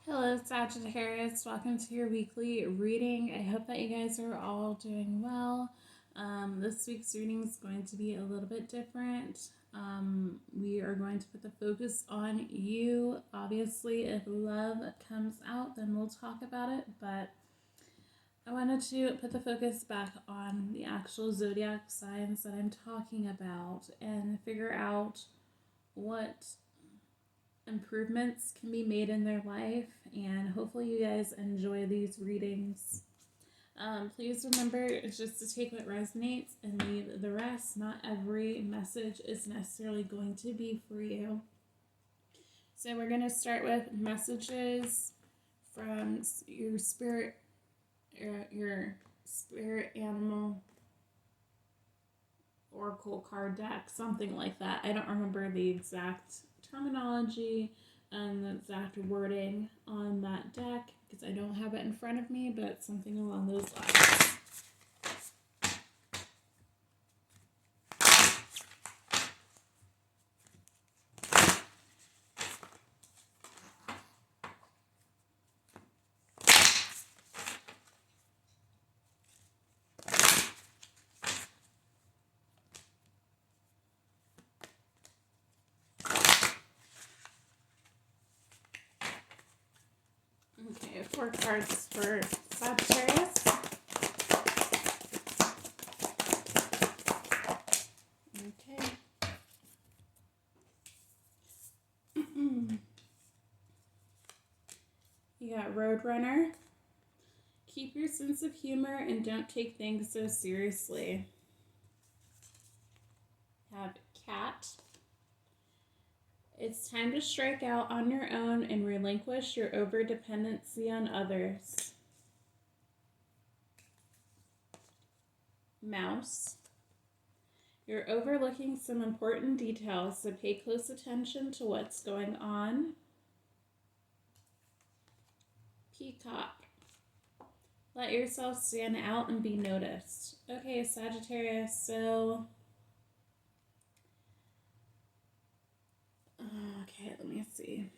Hello, Sagittarius. Welcome to your weekly reading. I hope that you guys are all doing well. This week's reading is going to be a little bit different. We are going to put the focus on you. Obviously, if love comes out, then we'll talk about it. But I wanted to put the focus back on the actual zodiac signs that I'm talking about and figure out what improvements can be made in their life, and hopefully you guys enjoy these readings. Please remember just to take what resonates and leave the rest. Not every message is necessarily going to be for you. So we're going to start with messages from your spirit animal oracle card deck, something like that. I don't remember the exact terminology and the exact wording on that deck because I don't have it in front of me, but something along those lines. Okay, 4 cards for Sagittarius. Okay. You got Roadrunner. Keep your sense of humor and don't take things so seriously. Have Cat. It's time to strike out on your own and relinquish your overdependency on others. Mouse. You're overlooking some important details, so pay close attention to what's going on. Peacock. Let yourself stand out and be noticed. Okay, Sagittarius, so... Okay, let me see.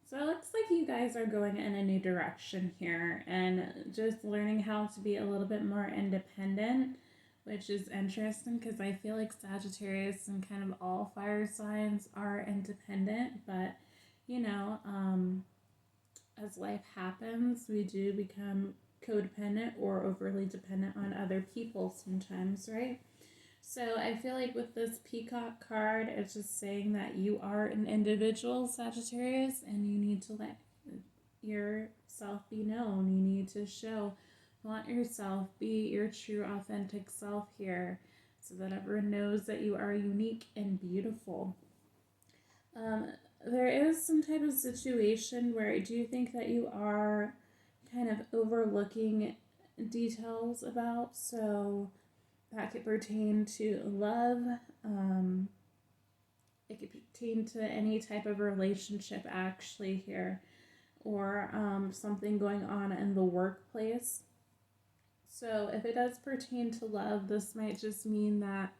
So it looks like you guys are going in a new direction here and just learning how to be a little bit more independent, which is interesting because I feel like Sagittarius and kind of all fire signs are independent, but you know, as life happens, we do become codependent or overly dependent on other people sometimes, right? So I feel like with this Peacock card, it's just saying that you are an individual, Sagittarius, and you need to let yourself be known. You need to flaunt yourself, be your true, authentic self here, so that everyone knows that you are unique and beautiful. There is some type of situation where I do think that you are kind of overlooking details about, so that could pertain to love. It could pertain to any type of relationship actually here, or something going on in the workplace. So if it does pertain to love, this might just mean that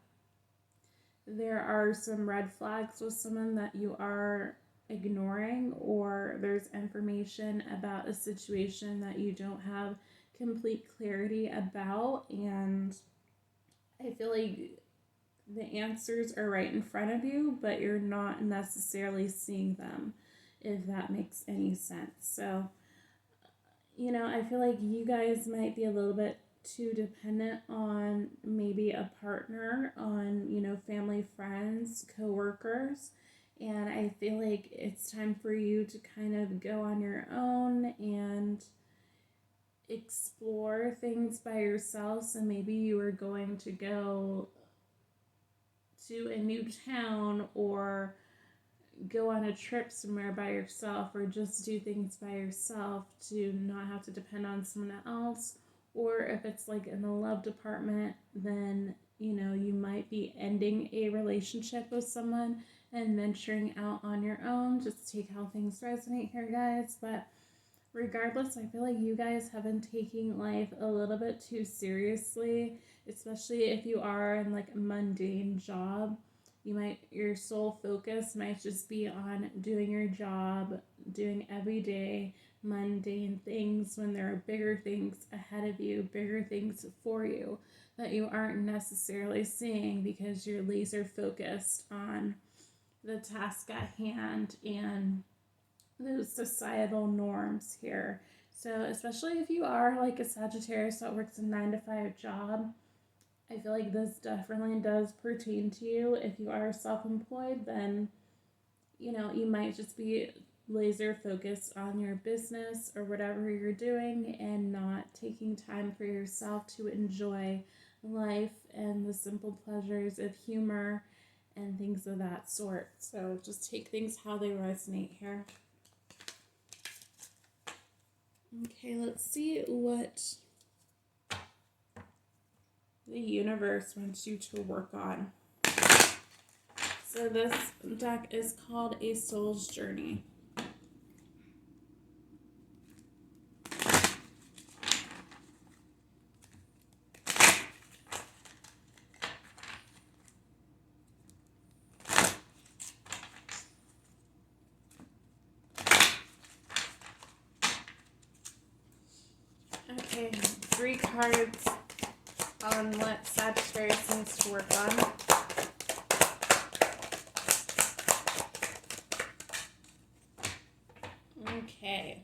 there are some red flags with someone that you are ignoring, or there's information about a situation that you don't have complete clarity about, and I feel like the answers are right in front of you, but you're not necessarily seeing them, if that makes any sense. So, you know, I feel like you guys might be a little bit too dependent on maybe a partner, on, you know, family, friends, coworkers. And I feel like it's time for you to kind of go on your own and explore things by yourself. So maybe you are going to go to a new town or go on a trip somewhere by yourself, or just do things by yourself to not have to depend on someone else. Or if it's like in the love department, then you know you might be ending a relationship with someone and venturing out on your own. Just take how things resonate here, guys. But regardless, I feel like you guys have been taking life a little bit too seriously, especially if you are in like a mundane job. Your sole focus might just be on doing your job, doing everyday mundane things when there are bigger things ahead of you, bigger things for you that you aren't necessarily seeing because you're laser focused on the task at hand and those societal norms here. So, especially if you are like a Sagittarius that works a 9 to 5 job, I feel like this definitely does pertain to you. If you are self employed, then you might just be laser focused on your business or whatever you're doing and not taking time for yourself to enjoy life and the simple pleasures of humor and things of that sort. So just take things how they resonate here. Okay, let's see what the universe wants you to work on. So this deck is called A Soul's Journey. Okay, 3 cards on what Sagittarius needs to work on. Okay.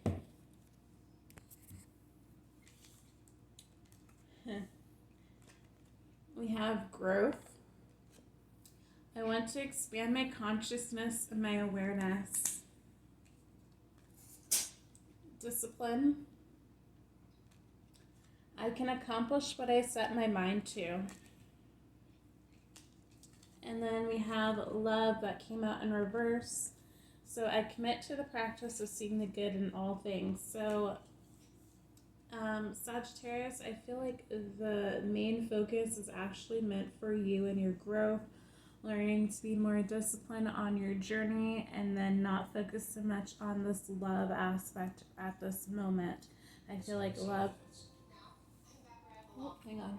We have growth. I want to expand my consciousness and my awareness. Discipline. I can accomplish what I set my mind to. And then we have love that came out in reverse. So I commit to the practice of seeing the good in all things. So Sagittarius, I feel like the main focus is actually meant for you and your growth, learning to be more disciplined on your journey and then not focus so much on this love aspect at this moment. I feel like love... Oh, hang on.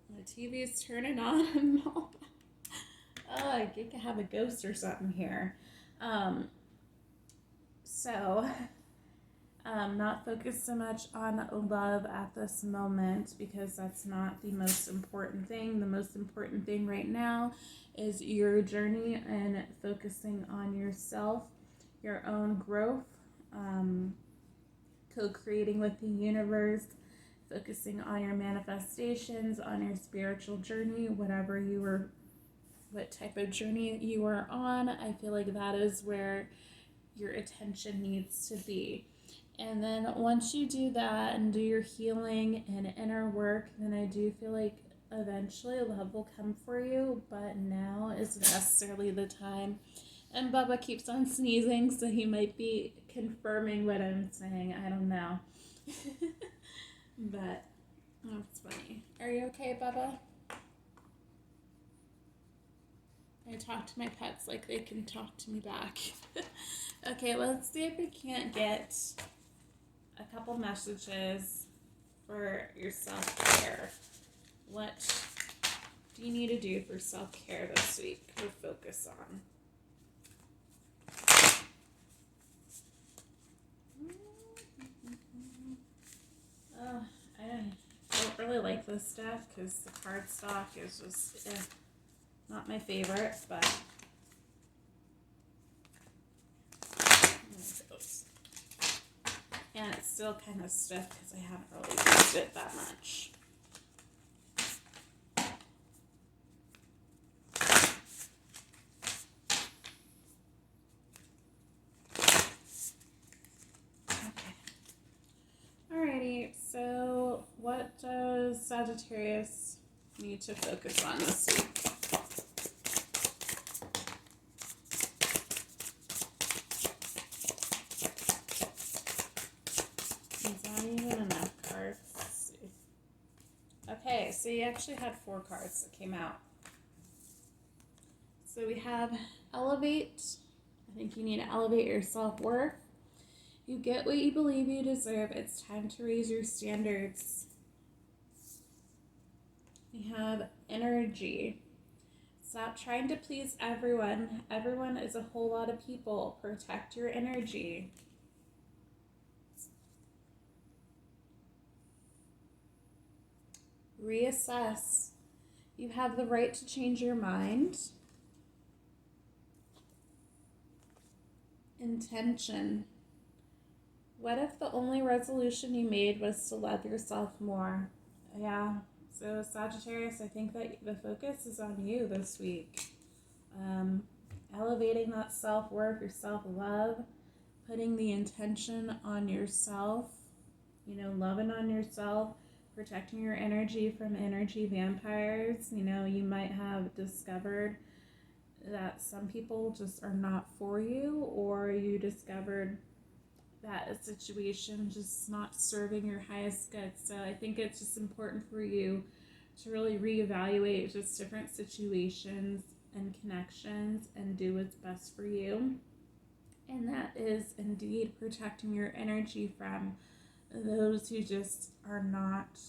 The TV's turning on and off. Oh, I could have a ghost or something here. Not focus so much on love at this moment because that's not the most important thing. The most important thing right now is your journey and focusing on yourself, your own growth, co-creating with the universe, focusing on your manifestations, on your spiritual journey, what type of journey you are on. I feel like that is where your attention needs to be. And then once you do that and do your healing and inner work, then I do feel like eventually love will come for you, but now isn't necessarily the time. And Bubba keeps on sneezing, so he might be confirming what I'm saying. I don't know. But that's funny. Are you okay, Bubba? I talk to my pets like they can talk to me back. Okay, let's see if we can't get a couple messages for your self-care. What do you need to do for self-care this week or focus on? I don't really like this stuff because the cardstock is just not my favorite, but and it's still kind of stiff because I haven't really used it that much. Okay. Alrighty, so what does Sagittarius need to focus on this week? Okay, so you actually had 4 cards that came out. So we have elevate. I think you need to elevate your self-worth. You get what you believe you deserve. It's time to raise your standards. We have energy. Stop trying to please everyone. Everyone is a whole lot of people. Protect your energy. Reassess. You have the right to change your mind. Intention. What if the only resolution you made was to love yourself more? Yeah. So Sagittarius, I think that the focus is on you this week. Elevating that self-worth, your self-love, putting the intention on yourself, loving on yourself, protecting your energy from energy vampires. You might have discovered that some people just are not for you, or you discovered that a situation just not serving your highest good. So I think it's just important for you to really reevaluate just different situations and connections and do what's best for you. And that is indeed protecting your energy from those who just are not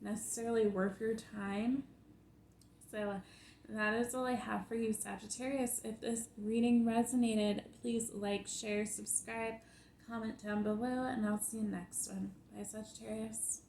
necessarily worth your time. So that is all I have for you, Sagittarius. If this reading resonated, please like, share, subscribe, comment down below, and I'll see you next one. Bye, Sagittarius.